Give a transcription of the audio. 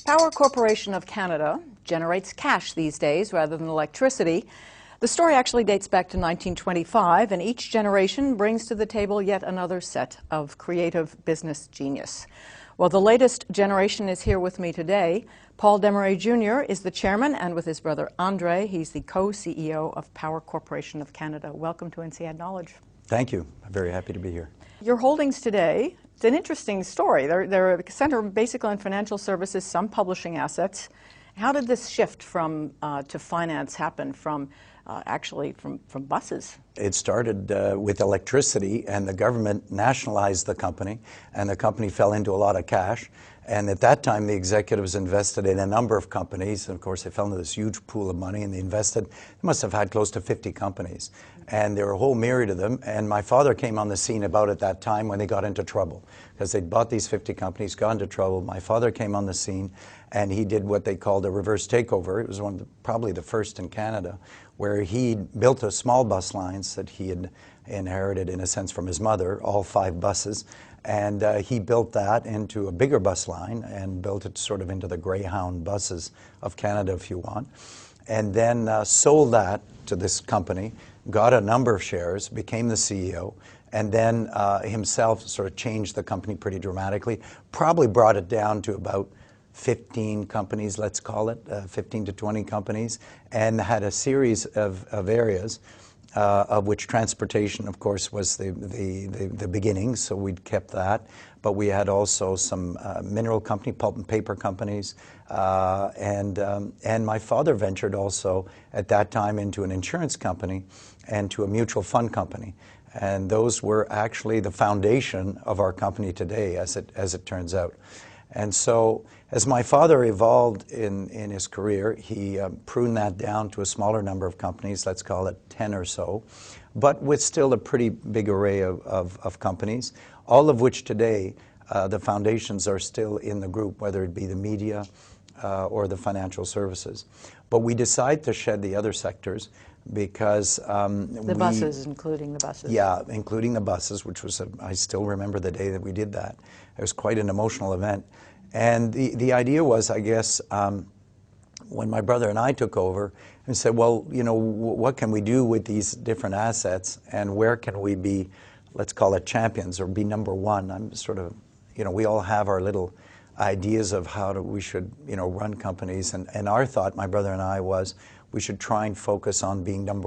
Power Corporation of Canada generates cash these days rather than electricity. The story actually dates back to 1925, and each generation brings to the table yet another set of creative business genius. Well, the latest generation is here with me today. Paul Desmarais Jr. is the chairman, and with his brother Andre, he's the co-CEO of Power Corporation of Canada. Welcome to NCAD Knowledge. Thank you. I'm very happy to be here. Your holdings today, it's an interesting story. They're a center basically on financial services, some publishing assets. How did this shift from to finance happen from buses? It started with electricity, and the government nationalized the company, and the company fell into a lot of cash. And at that time, the executives invested in a number of companies. And of course, they fell into this huge pool of money, and they must have had close to 50 companies. And there were a whole myriad of them. And my father came on the scene about at that time when they got into trouble, because they'd bought these 50 companies, got into trouble. My father came on the scene, and he did what they called a reverse takeover. It was probably the first in Canada, where he built a small bus lines that he had inherited, in a sense, from his mother, all 5 buses. And he built that into a bigger bus line and built it sort of into the Greyhound buses of Canada, if you want. And then sold that to this company, got a number of shares, became the CEO, and then himself sort of changed the company pretty dramatically, probably brought it down to about 15 companies, let's call it, 15 to 20 companies, and had a series of areas, of which transportation, of course, was the beginning, so we'd kept that. But we had also some mineral company, pulp and paper companies, and my father ventured also at that time into an insurance company and to a mutual fund company. And those were actually the foundation of our company today, as it turns out. And so, as my father evolved in his career, he pruned that down to a smaller number of companies, let's call it 10 or so, but with still a pretty big array of companies, all of which today, the foundations are still in the group, whether it be the media or the financial services. But we decided to shed the other sectors because buses, including the buses. Yeah, including the buses, which was, I still remember the day that we did that. It was quite an emotional event. And the idea was, I guess, when my brother and I took over and said, well, you know, what can we do with these different assets, and where can we be, let's call it champions, or be number one? I'm sort of, you know, we all have our little ideas of how we should, you know, run companies. And our thought, my brother and I, was we should try and focus on being number